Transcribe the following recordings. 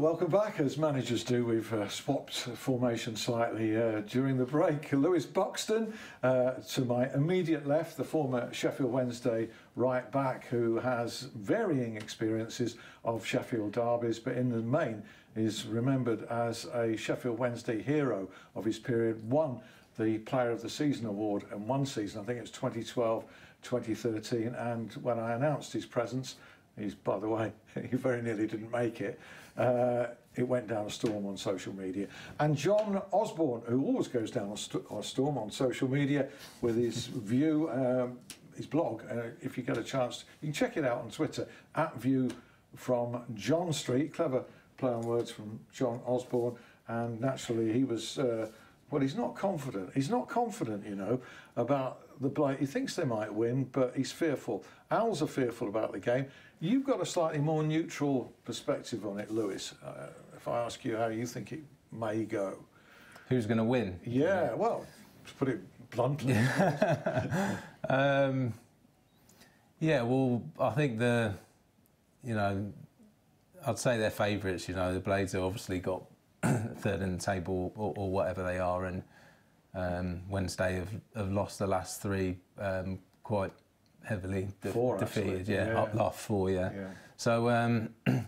welcome back. As managers do, we've swapped formation slightly during the break. Lewis Buxton to my immediate left, the former Sheffield Wednesday right back who has varying experiences of Sheffield derbies, but in the main is remembered as a Sheffield Wednesday hero of his period. Won the Player of the Season award in one season, I think it was 2012, 2013, and when I announced his presence, by the way, he very nearly didn't make it. It went down a storm on social media. And John Osborne, who always goes down a storm on social media with his view, his blog, if you get a chance, you can check it out on Twitter, @View from John Street. Clever play on words from John Osborne. And naturally, he was, well, he's not confident. He's not confident, you know, about the Blake. He thinks they might win, but he's fearful. Owls are fearful about the game. You've got a slightly more neutral perspective on it, Lewis. If I ask you how you think it may go. Who's going to win? Yeah, well, to put it bluntly. Yeah, well, I think I'd say they're favourites. You know, the Blades have obviously got third in the table or whatever they are, and Wednesday have lost the last three quite heavily defeated. Last four, yeah. So,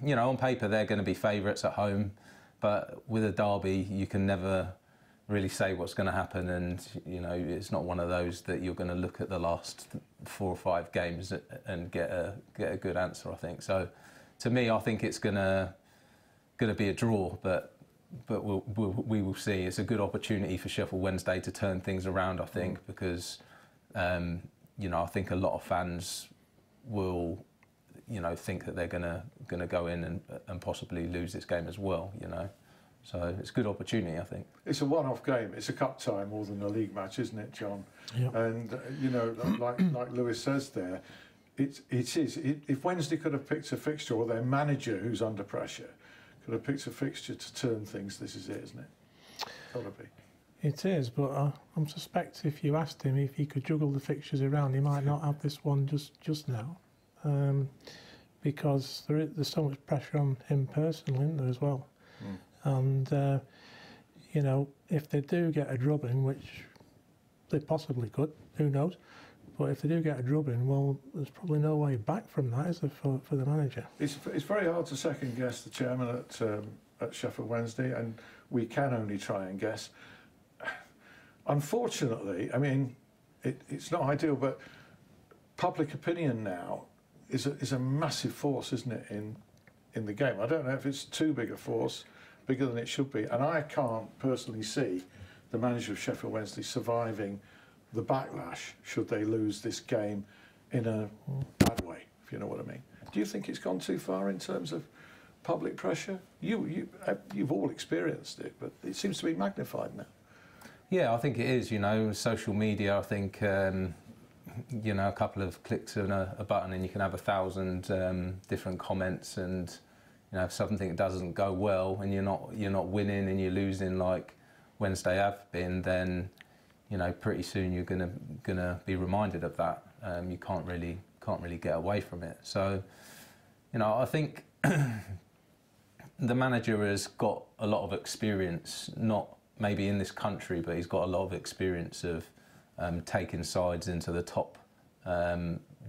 you know, on paper they're going to be favourites at home, but with a derby you can never really say what's going to happen, and you know it's not one of those that you're going to look at the last 4 or 5 games and get a good answer. I think so. To me, I think it's going to be a draw, but we will see. It's a good opportunity for Sheffield Wednesday to turn things around, I think, because you know, I think a lot of fans will, you know, think that they're gonna go in and possibly lose this game as well, you know. So it's a good opportunity, I think. It's a one-off game. It's a cup tie more than a league match, isn't it, John? Yep. And you know, like Lewis says there, it is. If Wednesday could have picked a fixture, or their manager, who's under pressure, could have picked a fixture to turn things, this is it, isn't it? Gotta be. It is, but I suspect if you asked him if he could juggle the fixtures around, he might not have this one just now, because there's so much pressure on him personally, isn't there, as well? And you know, if they do get a drubbing, which they possibly could, who knows? But if they do get a drubbing, well, there's probably no way back from that, is there, for the manager? It's very hard to second guess the chairman at Sheffield Wednesday, and we can only try and guess. Unfortunately, I mean, it's not ideal, but public opinion now is a massive force, isn't it, in the game? I don't know if it's too big a force, bigger than it should be, and I can't personally see the manager of Sheffield Wednesday surviving the backlash should they lose this game in a bad way, if you know what I mean. Do you think it's gone too far in terms of public pressure? You've all experienced it, but it seems to be magnified now. Yeah, I think it is. You know, social media. I think you know, a couple of clicks on a button and you can have 1,000 different comments, and you know, if something doesn't go well and you're not winning and you're losing like Wednesday have been, then you know, pretty soon you're gonna be reminded of that. You can't really get away from it. So, you know, I think the manager has got a lot of experience, not maybe in this country, but he's got a lot of experience of taking sides into the top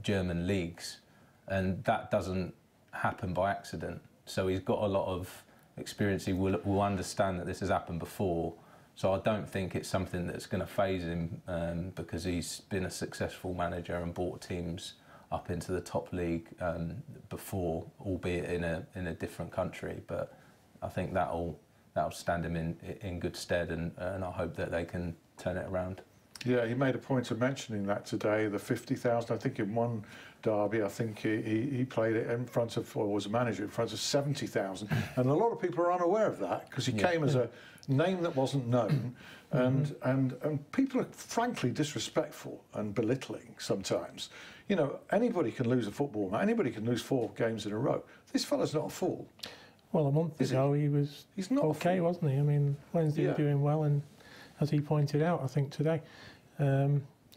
German leagues, and that doesn't happen by accident. So he's got a lot of experience. He will understand that this has happened before. So I don't think it's something that's going to faze him, because he's been a successful manager and brought teams up into the top league before, albeit in a different country. But I think that'll stand him in good stead, and I hope that they can turn it around. Yeah, he made a point of mentioning that today, the 50,000, I think in one derby, I think he played it in front of, or was a manager, in front of 70,000. And a lot of people are unaware of that, because he came as a name that wasn't known, and people are frankly disrespectful and belittling sometimes. You know, anybody can lose a football match, anybody can lose 4 games in a row. This fella's not a fool. Well, a month ago he's not okay, wasn't he? I mean, Wednesday were doing well, and as he pointed out, I think today,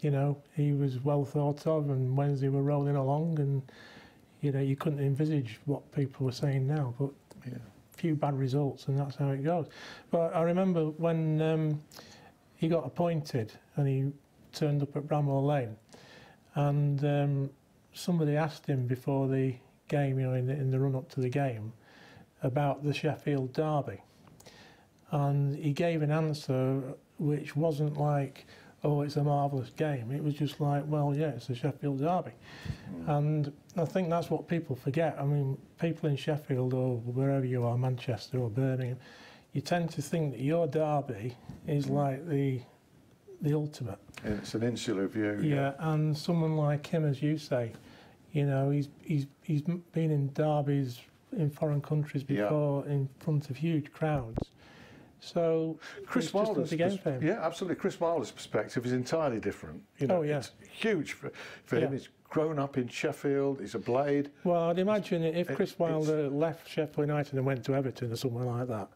you know, he was well thought of, and Wednesday were rolling along, and you know, you couldn't envisage what people were saying now. But few bad results, and that's how it goes. But I remember when he got appointed and he turned up at Bramwell Lane, and somebody asked him before the game, you know, in the run-up to the game, about the Sheffield derby. And he gave an answer which wasn't like, oh, it's a marvellous game. It was just like, well, yeah, it's the Sheffield derby. And I think that's what people forget. I mean, people in Sheffield or wherever you are, Manchester or Birmingham, you tend to think that your derby is like the ultimate. It's an insular view. Yeah, and someone like him, as you say, you know, he's been in derbies in foreign countries before in front of huge crowds. So Chris Wilder's absolutely. Chris Wilder's perspective is entirely different. You know, it's huge for him. He's grown up in Sheffield. He's a Blade. Well, I'd imagine if Chris Wilder left Sheffield United and went to Everton or somewhere like that,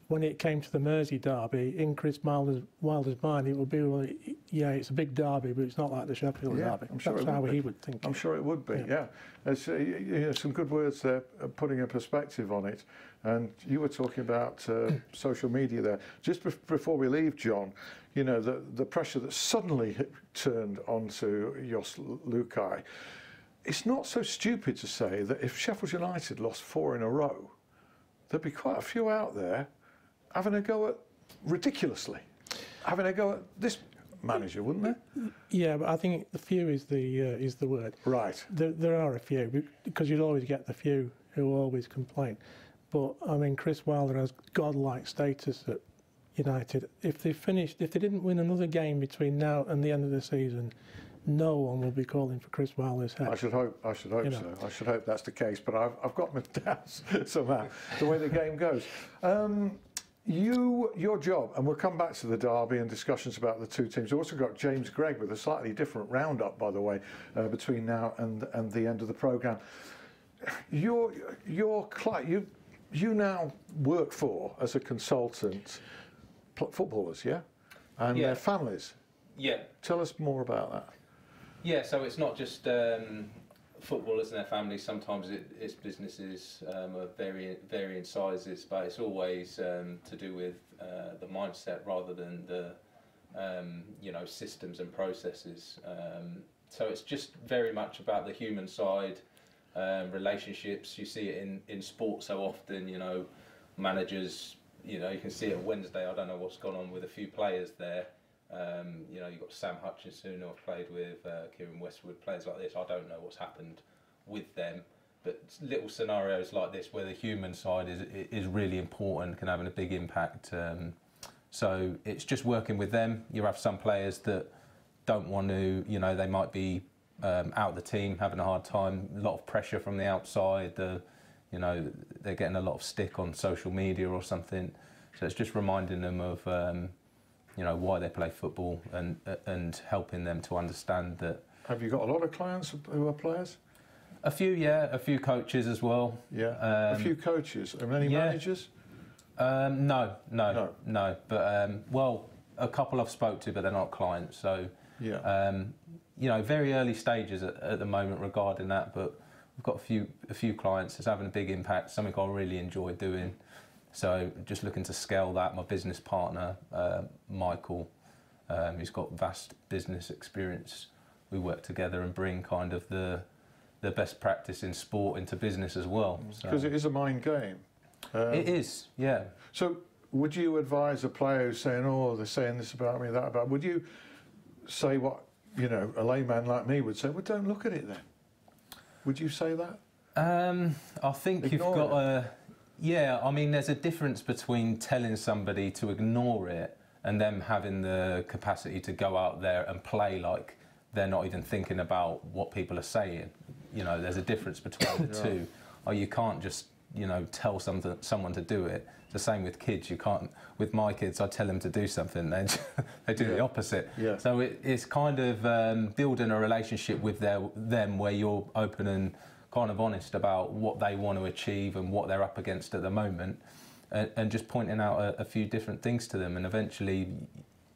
when it came to the Mersey derby, in Chris Wilder's mind, it would be, well, yeah, it's a big derby, but it's not like the Sheffield derby. I'm sure that's how he would think. I'm sure it would be. Yeah, there's some good words there, putting a perspective on it. And you were talking about social media there. Just before we leave, John, you know, the pressure that suddenly turned onto Jos Luhukay. It's not so stupid to say that if Sheffield United lost 4 in a row, there'd be quite a few out there having a go at, ridiculously, having a go at this manager, wouldn't there? Yeah, but I think the few is the word. Right. There are a few, because you'll always get the few who always complain. But I mean, Chris Wilder has godlike status at United. If they didn't win another game between now and the end of the season, no one will be calling for Chris Wilder's head. I should hope so. I should hope that's the case. But I've got my doubts somehow the way the game goes. Your job, and we'll come back to the derby and discussions about the two teams. We've also got James Gregg with a slightly different roundup, by the way, between now and the end of the programme. You now work for, as a consultant, footballers, yeah? And their families. Yeah. Tell us more about that. Yeah, so it's not just footballers and their families. Sometimes it's businesses of varying sizes, but it's always to do with the mindset rather than the systems and processes. So it's just very much about the human side, relationships. You see it in sport so often. You know, managers. You know, you can see it Wednesday. I don't know what's gone on with a few players there. You've got Sam Hutchinson, who I've played with, Kieran Westwood, players like this. I don't know what's happened with them, but little scenarios like this where the human side is really important, can have a big impact. So it's just working with them. You have some players that don't want to, they might be out the team, having a hard time, a lot of pressure from the outside. They're getting a lot of stick on social media or something. So it's just reminding them of why they play football and helping them to understand that. Have you got a lot of clients who are players? A few, yeah. A few coaches as well. Yeah. A few coaches. Are any managers? No. But a couple I've spoke to, but they're not clients. So very early stages at the moment regarding that. But we've got a few clients. It's having a big impact. Something I really enjoy doing. So just looking to scale that. My business partner, Michael, who's got vast business experience. We work together and bring kind of the best practice in sport into business as well. Because it is a mind game. It is, yeah. So would you advise a player who's saying, oh, they're saying this about me, that about, would you say what, a layman like me would say, well, don't look at it then? Would you say that? I think you've got to... Yeah, I mean, there's a difference between telling somebody to ignore it and them having the capacity to go out there and play like they're not even thinking about what people are saying. There's a difference between the two. Or you can't just, tell someone to do it. It's the same with kids. You can't. With my kids, I tell them to do something, they do the opposite. Yeah. So it's kind of building a relationship with them where you're open and kind of honest about what they want to achieve and what they're up against at the moment, and just pointing out a few different things to them. And eventually,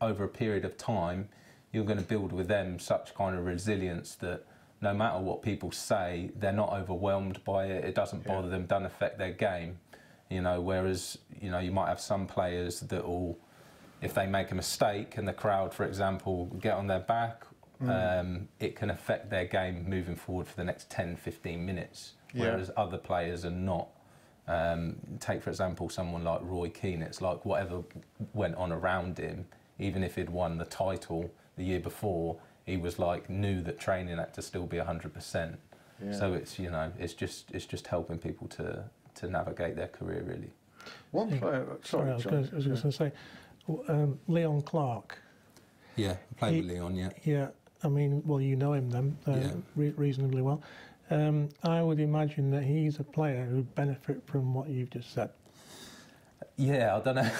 over a period of time, you're going to build with them such kind of resilience that no matter what people say, they're not overwhelmed by it. It doesn't bother them, doesn't affect their game. You know, whereas, you know, you might have some players that will, if they make a mistake and the crowd, for example, get on their back, it can affect their game moving forward for the next 10, 15 minutes, whereas other players are not. Take, for example, someone like Roy Keane. It's like whatever went on around him, even if he'd won the title the year before, he was like, knew that training had to still be 100%. So it's, you know, it's just helping people to navigate their career, really. One player, sorry, I was John. going to say, Leon Clark. Yeah, played with Leon, yeah. Yeah, I mean, well, you know him then reasonably well. I would imagine that he's a player who'd benefit from what you've just said. Yeah, I don't know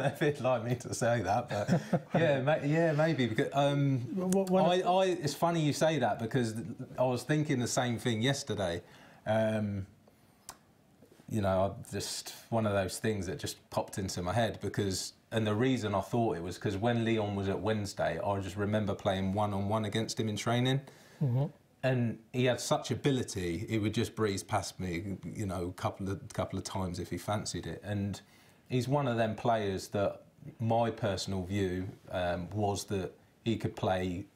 if he'd like me to say that, but yeah, maybe because it's funny you say that because I was thinking the same thing yesterday. You know, just one of those things that just popped into my head and the reason I thought it was because when Leon was at Wednesday, I just remember playing one-on-one against him in training. And he had such ability, he would just breeze past me, you know, a couple of times if he fancied it. And he's one of them players that my personal view was that he could play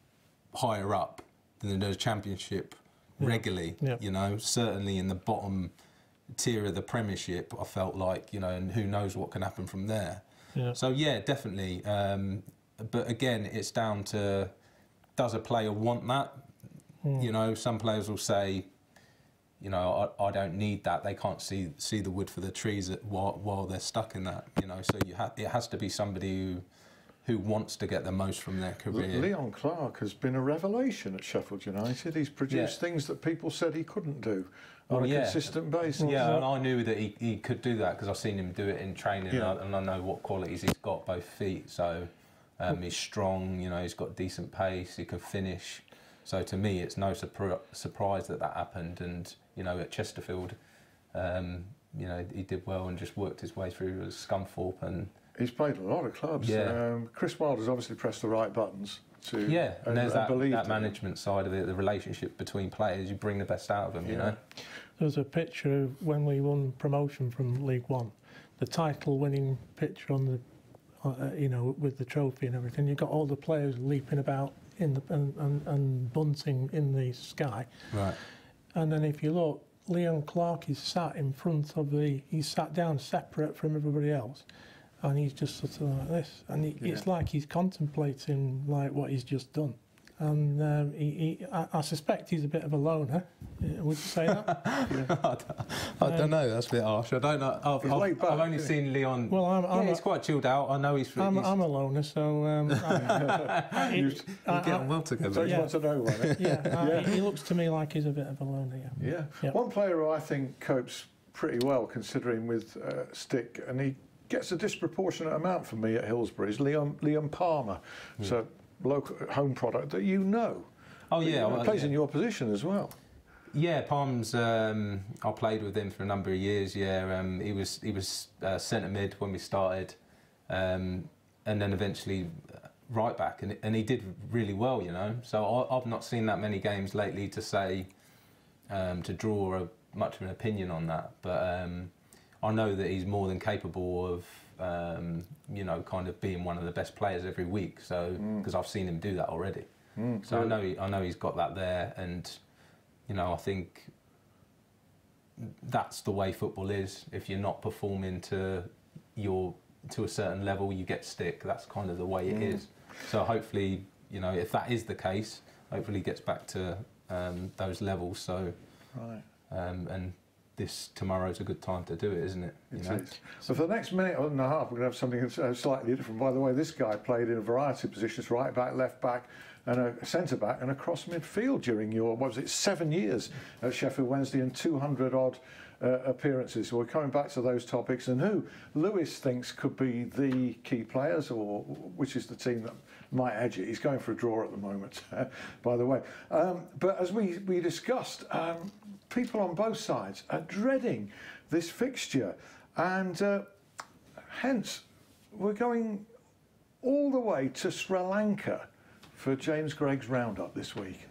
higher up than the Championship regularly. You know, certainly in the bottom tier of the Premiership, I felt like, you know, and who knows what can happen from there. So yeah, definitely. But again, it's down to, does a player want that? You know, some players will say, you know, I don't need that. They can't see the wood for the trees while they're stuck in that. You know, so it has to be somebody who wants to get the most from their career. Leon Clark has been a revelation at Sheffield United. He's produced things that people said he couldn't do on a consistent basis. Yeah, and I knew that he could do that because I've seen him do it in training, and I know what qualities he's got, both feet. So he's strong. You know, he's got decent pace. He can finish. So to me, it's no surprise that happened. And you know, at Chesterfield, you know, he did well and just worked his way through as Scunthorpe, and he's played a lot of clubs. Chris Wilder's obviously pressed the right buttons to and there's that management side of it, the relationship between players. You bring the best out of them. You know, there's a picture of when we won promotion from League One, the title-winning picture on the, you know, with the trophy and everything. You've got all the players leaping about in the and bunting in the sky. Right. And then if you look, Leon Clark is sat in front of he's sat down separate from everybody else, and he's just sort of like this, and it's like he's contemplating like what he's just done. And I suspect he's a bit of a loner. Would you say that? I don't know. That's a bit harsh. I don't know. I've only seen Leon. Well, he's quite chilled out. I know he's. I'm a loner, so you get on well together. So you want to know one. He looks to me like he's a bit of a loner. Yeah. One player who I think copes pretty well, considering with stick, and he gets a disproportionate amount from me at Hillsborough, is Liam Palmer. So local home product that you know. Oh yeah, plays in your position as well. Yeah, Palms. I played with him for a number of years. Yeah, he was centre mid when we started, and then eventually right back, and he did really well. You know, so I've not seen that many games lately to say to draw much of an opinion on that, but I know that he's more than capable of. You know, kind of being one of the best players every week. So because I've seen him do that already. So I know he's got that there, and you know, I think that's the way football is. If you're not performing to a certain level, you get stick. That's kind of the way it is. So hopefully, you know, if that is the case, hopefully he gets back to those levels. So and tomorrow's a good time to do it, isn't it? You know? So for the next minute and a half, we're going to have something slightly different. By the way, this guy played in a variety of positions: right back, left back, and a centre back, and across midfield during your 7 years at Sheffield Wednesday and 200 odd appearances. So we're coming back to those topics and who Lewis thinks could be the key players, or which is the team that might edge it. He's going for a draw at the moment, by the way. But as we discussed. People on both sides are dreading this fixture, and hence we're going all the way to Sri Lanka for James Gregg's roundup this week.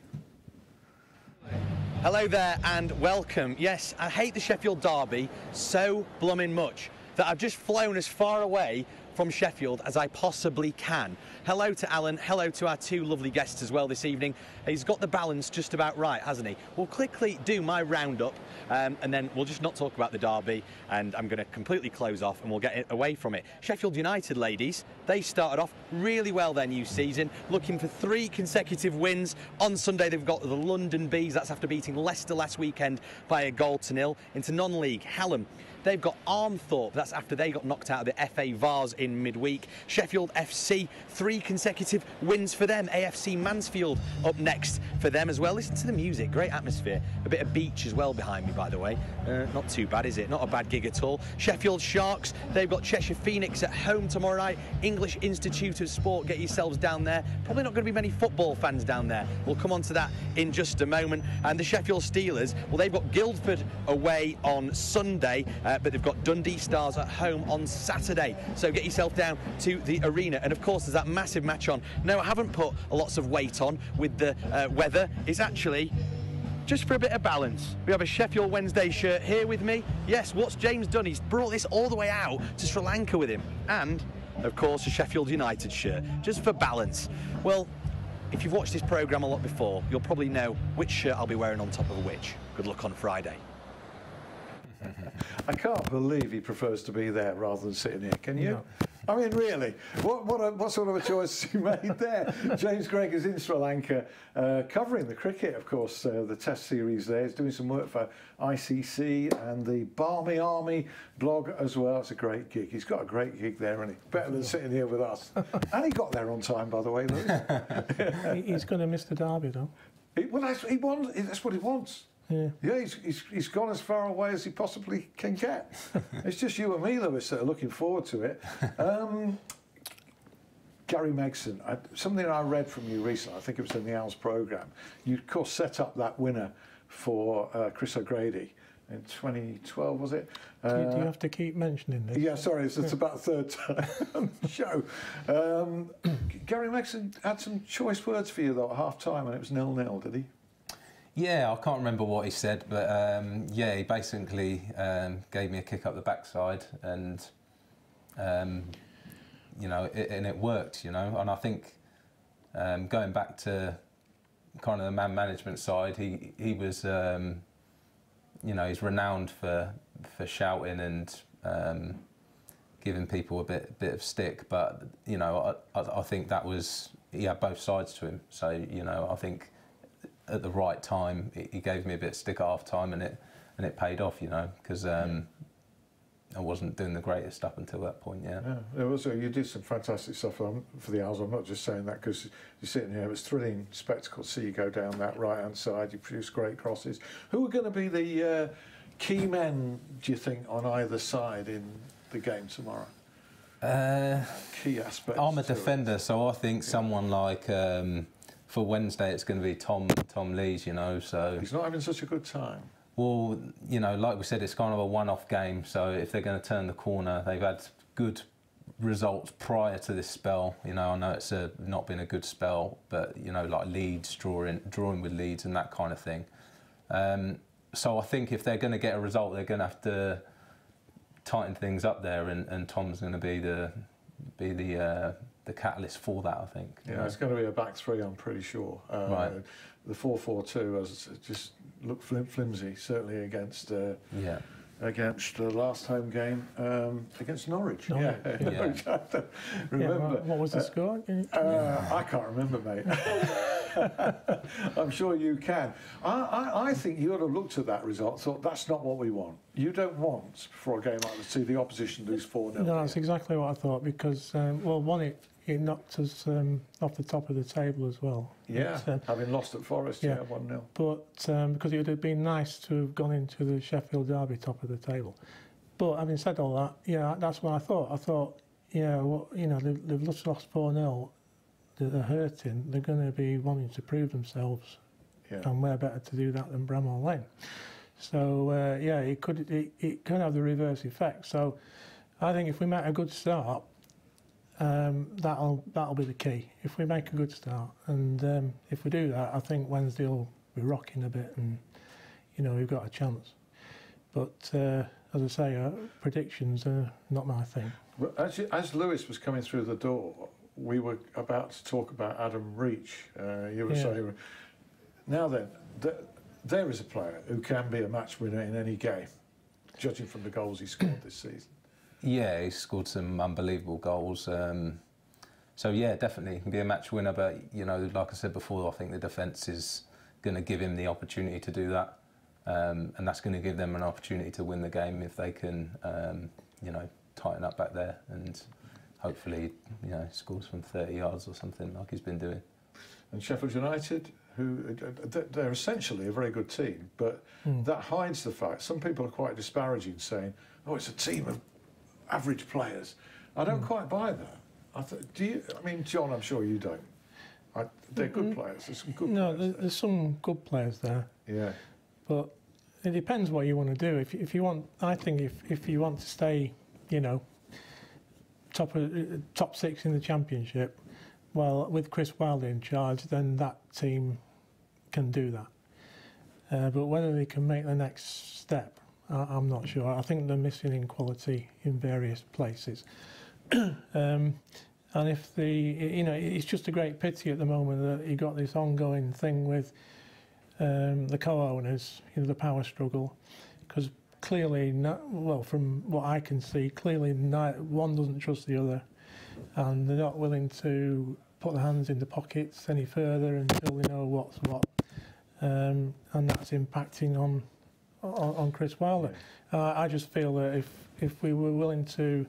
Hello there and welcome. Yes, I hate the Sheffield derby so blooming much that I've just flown as far away from Sheffield as I possibly can. Hello to Alan, hello to our two lovely guests as well this evening. He's got the balance just about right, hasn't he? We'll quickly do my roundup and then we'll just not talk about the derby, and I'm going to completely close off and we'll get away from it. Sheffield United ladies, they started off really well their new season, looking for 3 consecutive wins. On Sunday they've got the London Bees, that's after beating Leicester last weekend by 1-0 into non-league Hallam. They've got Armthorpe, that's after they got knocked out of the FA Vars in midweek. Sheffield FC, 3 consecutive wins for them. AFC Mansfield up next for them as well. Listen to the music, great atmosphere. A bit of beach as well behind me, by the way. Not too bad, is it? Not a bad gig at all. Sheffield Sharks, they've got Cheshire Phoenix at home tomorrow night. English Institute of Sport, get yourselves down there. Probably not going to be many football fans down there. We'll come on to that in just a moment. And the Sheffield Steelers, well, they've got Guildford away on Sunday, but they've got Dundee Stars at home on Saturday. So get yourself down to the arena. And of course, there's that massive match on. No, I haven't put lots of weight on with the weather. It's actually just for a bit of balance. We have a Sheffield Wednesday shirt here with me. Yes, what's James done? He's brought this all the way out to Sri Lanka with him. And, of course, a Sheffield United shirt, just for balance. Well, if you've watched this programme a lot before, you'll probably know which shirt I'll be wearing on top of which. Good luck on Friday. I can't believe he prefers to be there rather than sitting here, can you? No. I mean, really, what sort of a choice has he made there? James Gregg is in Sri Lanka covering the cricket, of course, the Test series there. He's doing some work for ICC and the Barmy Army blog as well. It's a great gig. He's got a great gig there, and better than sitting here with us. And he got there on time, by the way, Lewis. He's going to miss the derby, though. Well, that's what he wants. Yeah, he's gone as far away as he possibly can get. It's just you and me, Lewis, that are looking forward to it. Gary Megson, something I read from you recently, I think it was in the Owls programme, you, of course, set up that winner for Chris O'Grady in 2012, was it? Do you have to keep mentioning this? Yeah, sorry, it's about the third time on the show. Gary Megson had some choice words for you, though, at half-time, and it was 0-0, did he? Yeah, I can't remember what he said, but yeah, he basically gave me a kick up the backside, and you know, it worked, you know. And I think going back to kind of the man management side, he was, you know, he's renowned for shouting and giving people a bit of stick, but you know, I think that was, he had both sides to him. So you know, I think at the right time, he gave me a bit of stick at half time, and it paid off, you know, because I wasn't doing the greatest up until that point. Yeah. You did some fantastic stuff for the Owls. I'm not just saying that because you're sitting here. It was thrilling spectacle to see you go down that right hand side. You produced great crosses. Who are going to be the key men, do you think, on either side in the game tomorrow? Key aspects. I'm a defender, so I think someone like. For Wednesday, it's going to be Tom Lees, you know. So he's not having such a good time. Well, you know, like we said, it's kind of a one-off game. So if they're going to turn the corner, they've had good results prior to this spell. You know, I know it's not been a good spell, but you know, like Leeds drawing with Leeds and that kind of thing. So I think if they're going to get a result, they're going to have to tighten things up there, and Tom's going to be the catalyst for that, I think. Yeah, it's going to be a back three, I'm pretty sure. Right. The 4-4-2 has just looked flimsy, certainly against against the last home game against Norwich. Yeah. Remember. What was the score? I can't remember, mate. I'm sure you can. I think you ought to have looked at that result and thought, that's not what we want. You don't want, for a game like this, to see the opposition lose 4-0. No, that's exactly what I thought, because, well, one, it knocked us off the top of the table as well. Yeah, having lost at Forest, 1-0. But because it would have been nice to have gone into the Sheffield derby top of the table. But having said all that, yeah, that's what I thought. I thought, yeah, well, you know, they've just lost 4-0. They're hurting. They're going to be wanting to prove themselves, and where better to do that than Bramall Lane. So yeah, it could have the reverse effect. So I think if we make a good start, that'll be the key. If we make a good start, and if we do that, I think Wednesday will be rocking a bit, and you know, we've got a chance. But as I say, predictions are not my thing. As Lewis was coming through the door, we were about to talk about Adam Reach. You were saying, now then, there is a player who can be a match winner in any game, judging from the goals he scored this season. Yeah, he scored some unbelievable goals. So yeah, definitely he can be a match winner. But you know, like I said before, I think the defence is going to give him the opportunity to do that, and that's going to give them an opportunity to win the game if they can, you know, tighten up back there and hopefully, you know, scores from 30 yards or something like he's been doing. And Sheffield United, they're essentially a very good team, but that hides the fact. Some people are quite disparaging, saying, "Oh, it's a team of average players." I don't quite buy that. Do you? I mean, John, I'm sure you don't. They're good players. There's some good players. There's some good players there. Yeah. But it depends what you want to do. If you want, I think if you want to stay, you know, top 6 in the Championship, well, with Chris Wilder in charge, then that team can do that. But whether they can make the next step, I'm not sure. I think they're missing in quality in various places. And if you know, it's just a great pity at the moment that you got this ongoing thing with the co-owners, you know, the power struggle, because clearly, well, from what I can see, clearly one doesn't trust the other, and they're not willing to put their hands in the pockets any further until they know what's what, and that's impacting on Chris Wilder. I just feel that if we were willing to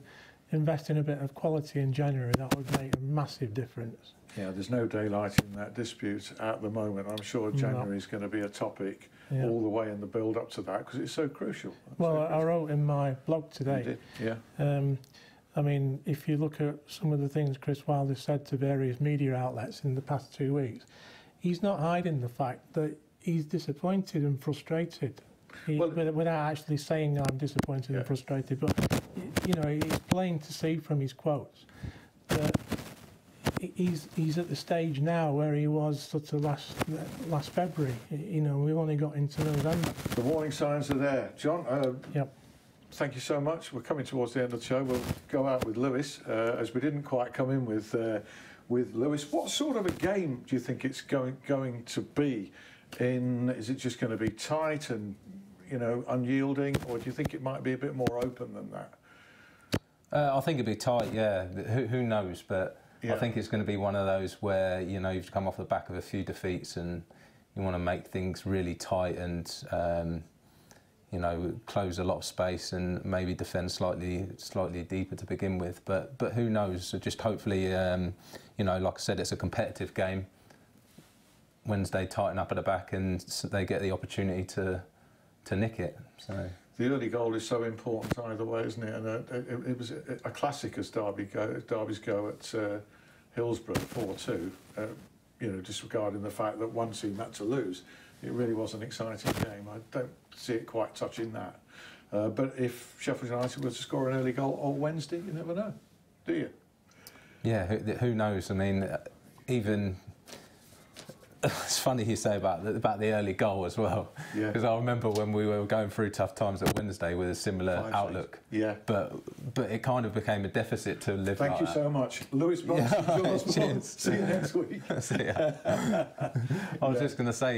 invest in a bit of quality in January, that would make a massive difference. Yeah, there's no daylight in that dispute at the moment. I'm sure January is going to be a topic all the way in the build-up to that, because it's so crucial. I wrote in my blog today. You did? Yeah. I mean, if you look at some of the things Chris Wilder said to various media outlets in the past 2 weeks, he's not hiding the fact that he's disappointed and frustrated. Without actually saying I'm disappointed and frustrated, but you know, it's plain to see from his quotes that he's at the stage now where he was sort of last February. You know, we've only got into November. The warning signs are there, John. Yep. Thank you so much. We're coming towards the end of the show. We'll go out with Lewis, as we didn't quite come in with Lewis. What sort of a game do you think it's going to be? Is it just going to be tight and, you know, unyielding, or do you think it might be a bit more open than that? I think it'd be tight, yeah. Who knows? But I think it's going to be one of those where, you know, you've come off the back of a few defeats and you want to make things really tight and, you know, close a lot of space and maybe defend slightly deeper to begin with. But who knows? So just hopefully, you know, like I said, it's a competitive game. Wednesday tighten up at the back and they get the opportunity to nick it. So the early goal is so important either way, isn't it? And it was a classic as Derby's go at Hillsborough 4-2. You know, disregarding the fact that one team had to lose, it really was an exciting game. I don't see it quite touching that. But if Sheffield United were to score an early goal on Wednesday, you never know, do you? Yeah, who knows? I mean, even. It's funny you say about the early goal as well, because I remember when we were going through tough times at Wednesday with a similar outlook. Yeah. But it kind of became a deficit to live. Thank you so much, Lewis Buxton. John Osborne. See you next week. See ya. I was just going to say.